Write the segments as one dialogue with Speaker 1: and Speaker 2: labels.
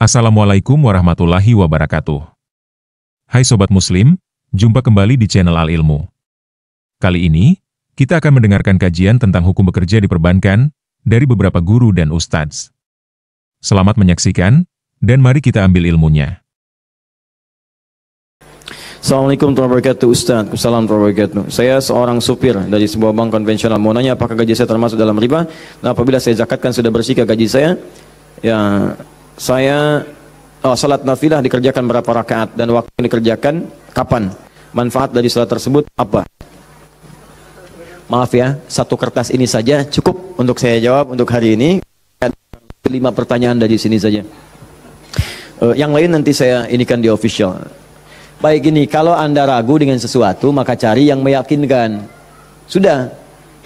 Speaker 1: Assalamualaikum warahmatullahi wabarakatuh. Hai Sobat Muslim, jumpa kembali di channel Al Ilmu. Kali ini, kita akan mendengarkan kajian tentang hukum bekerja di perbankan dari beberapa guru dan ustadz. Selamat menyaksikan, dan mari kita ambil ilmunya.
Speaker 2: Assalamualaikum warahmatullahi wabarakatuh Ustaz. Assalamualaikum warahmatullahi wabarakatuh. Saya seorang supir dari sebuah bank konvensional. Mau nanya apakah gaji saya termasuk dalam riba? Nah, apabila saya zakatkan sudah bersih ke gaji saya? Ya, saya salat nafilah dikerjakan berapa rakaat dan waktu yang dikerjakan kapan? Manfaat dari salat tersebut apa? Maaf ya, satu kertas ini saja cukup untuk saya jawab untuk hari ini. 5 pertanyaan dari sini saja. Yang lain nanti saya inikan di official. Baik, gini, kalau Anda ragu dengan sesuatu maka cari yang meyakinkan. Sudah,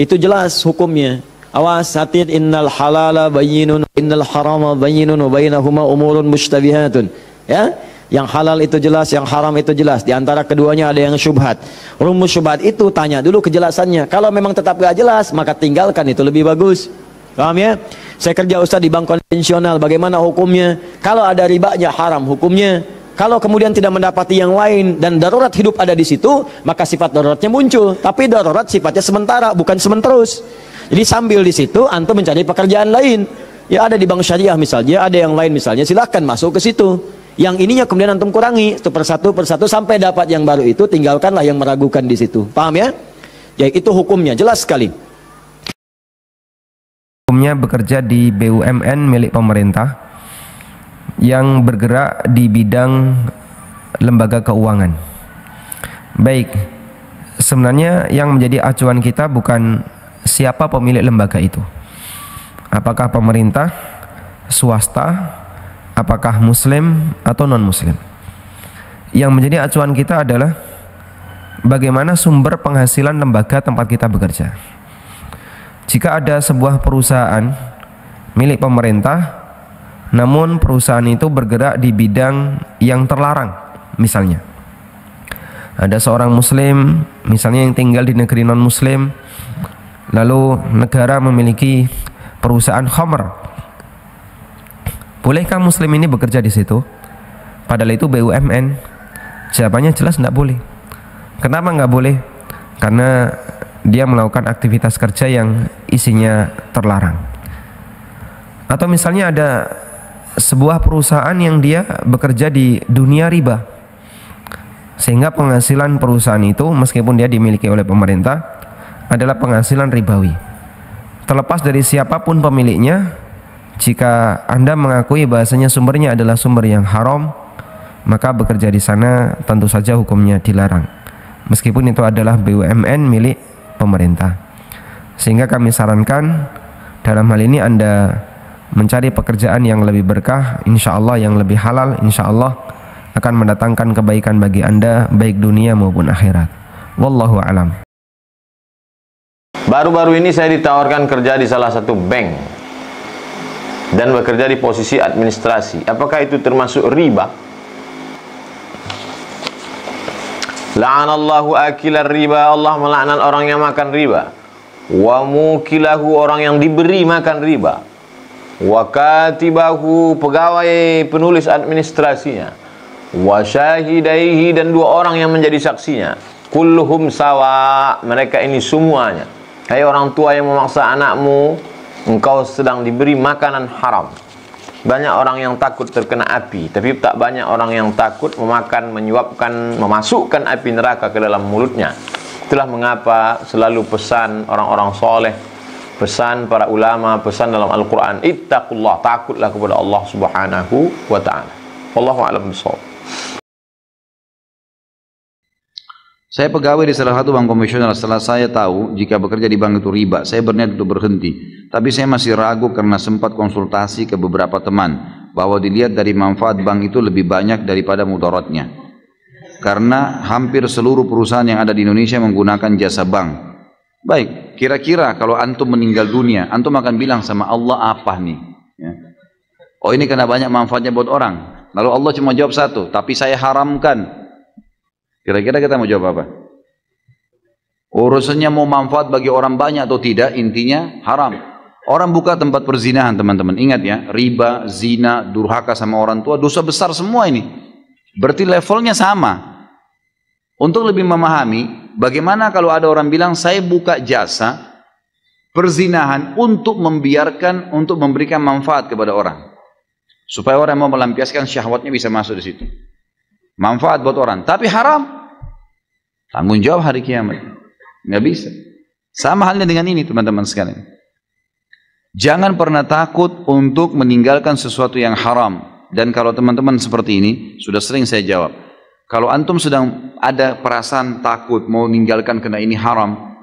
Speaker 2: itu jelas hukumnya. Awas, hati, innal halala bayyinun, innal harama bayyinun, wa bainahuma umurun mushtabihatun. Ya, yang halal itu jelas, yang haram itu jelas. Di antara keduanya ada yang syubhat. Rumus syubhat itu tanya dulu kejelasannya. Kalau memang tetap gak jelas, maka tinggalkan, itu lebih bagus. Paham ya? Saya kerja Ustaz di bank konvensional, bagaimana hukumnya? Kalau ada ribanya haram hukumnya. Kalau kemudian tidak mendapati yang lain dan darurat hidup ada di situ, maka sifat daruratnya muncul. Tapi darurat sifatnya sementara, bukan sementerus. Jadi sambil di situ antum mencari pekerjaan lain. Ya, ada di bank syariah misalnya, ada yang lain misalnya, silahkan masuk ke situ. Yang ininya kemudian antum kurangi itu persatu sampai dapat yang baru itu, tinggalkanlah yang meragukan di situ. Paham ya? Ya, itu hukumnya jelas sekali.
Speaker 3: Hukumnya bekerja di BUMN milik pemerintah yang bergerak di bidang lembaga keuangan. Baik, sebenarnya yang menjadi acuan kita bukan siapa pemilik lembaga itu, apakah pemerintah, swasta, apakah muslim atau non muslim. Yang menjadi acuan kita adalah bagaimana sumber penghasilan lembaga tempat kita bekerja. Jika ada sebuah perusahaan milik pemerintah namun perusahaan itu bergerak di bidang yang terlarang, misalnya ada seorang muslim misalnya yang tinggal di negeri non muslim, lalu negara memiliki perusahaan khamr, bolehkah muslim ini bekerja di situ? Padahal itu BUMN. Jawabannya jelas tidak boleh. Kenapa nggak boleh? Karena dia melakukan aktivitas kerja yang isinya terlarang. Atau misalnya ada sebuah perusahaan yang dia bekerja di dunia riba, sehingga penghasilan perusahaan itu meskipun dia dimiliki oleh pemerintah adalah penghasilan ribawi. Terlepas dari siapapun pemiliknya, jika Anda mengakui bahasanya sumbernya adalah sumber yang haram, maka bekerja di sana tentu saja hukumnya dilarang, meskipun itu adalah BUMN milik pemerintah. Sehingga kami sarankan dalam hal ini Anda mencari pekerjaan yang lebih berkah, insya Allah yang lebih halal, insya Allah akan mendatangkan kebaikan bagi Anda baik dunia maupun akhirat. Wallahu a'lam.
Speaker 4: Baru-baru ini saya ditawarkan kerja di salah satu bank dan bekerja di posisi administrasi. Apakah itu termasuk riba? La'anallahu akilar riba, Allah melaknat orang yang makan riba. Wa mukilahu, orang yang diberi makan riba. Wa katibahu, pegawai penulis administrasinya. Wa syahidaihi, dan 2 orang yang menjadi saksinya. Kulluhum sawa, mereka ini semuanya. Hai orang tua yang memaksa anakmu, engkau sedang diberi makanan haram. Banyak orang yang takut terkena api, tapi tak banyak orang yang takut memasukkan api neraka ke dalam mulutnya. Itulah mengapa selalu pesan orang-orang soleh, pesan para ulama, pesan dalam Al-Quran, ittaqullah, takutlah kepada Allah subhanahu wa ta'ala. Wallahu a'lam bishawab.
Speaker 5: Saya pegawai di salah satu bank konvensional. Setelah saya tahu jika bekerja di bank itu riba, saya berniat untuk berhenti. Tapi saya masih ragu karena sempat konsultasi ke beberapa teman bahwa dilihat dari manfaat bank itu lebih banyak daripada mudaratnya. Karena hampir seluruh perusahaan yang ada di Indonesia menggunakan jasa bank. Baik, kira-kira kalau antum meninggal dunia, antum akan bilang sama Allah apa nih? Ya. Oh, ini karena banyak manfaatnya buat orang. Lalu Allah cuma jawab satu, tapi saya haramkan. Kira-kira kita mau jawab apa? Urusannya mau manfaat bagi orang banyak atau tidak, intinya haram. Orang buka tempat perzinahan, teman-teman. Ingat ya, riba, zina, durhaka sama orang tua, dosa besar semua ini. Berarti levelnya sama. Untuk lebih memahami, bagaimana kalau ada orang bilang, saya buka jasa perzinahan untuk membiarkan, untuk memberikan manfaat kepada orang. Supaya orang mau melampiaskan syahwatnya bisa masuk di situ. Manfaat buat orang, tapi haram. Tanggung jawab hari kiamat. Nggak bisa. Sama halnya dengan ini, teman-teman sekalian. Jangan pernah takut untuk meninggalkan sesuatu yang haram. Dan kalau teman-teman seperti ini, sudah sering saya jawab. Kalau antum sedang ada perasaan takut, mau meninggalkan karena ini haram,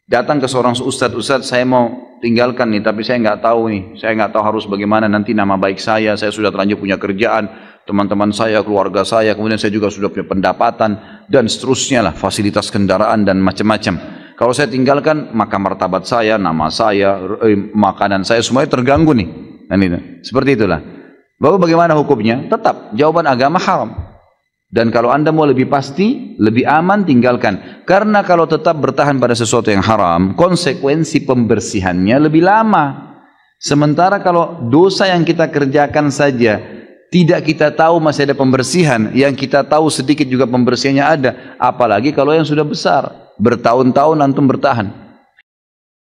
Speaker 5: datang ke seorang ustadz, saya mau tinggalkan nih, tapi saya nggak tahu nih, saya nggak tahu harus bagaimana nanti nama baik saya sudah terlanjur punya kerjaan, teman-teman saya, keluarga saya, kemudian saya juga sudah punya pendapatan, dan seterusnya lah, fasilitas kendaraan dan macam-macam. Kalau saya tinggalkan, maka martabat saya, nama saya, makanan saya, semuanya terganggu nih. Dan itu. Seperti itulah. Baru bagaimana hukumnya? Tetap, jawaban agama haram. Dan kalau anda mau lebih pasti, lebih aman, tinggalkan. Karena kalau tetap bertahan pada sesuatu yang haram, konsekuensi pembersihannya lebih lama. Sementara kalau dosa yang kita kerjakan saja, tidak kita tahu masih ada pembersihan, yang kita tahu sedikit juga pembersihannya ada. Apalagi kalau yang sudah besar. Bertahun-tahun antum bertahan.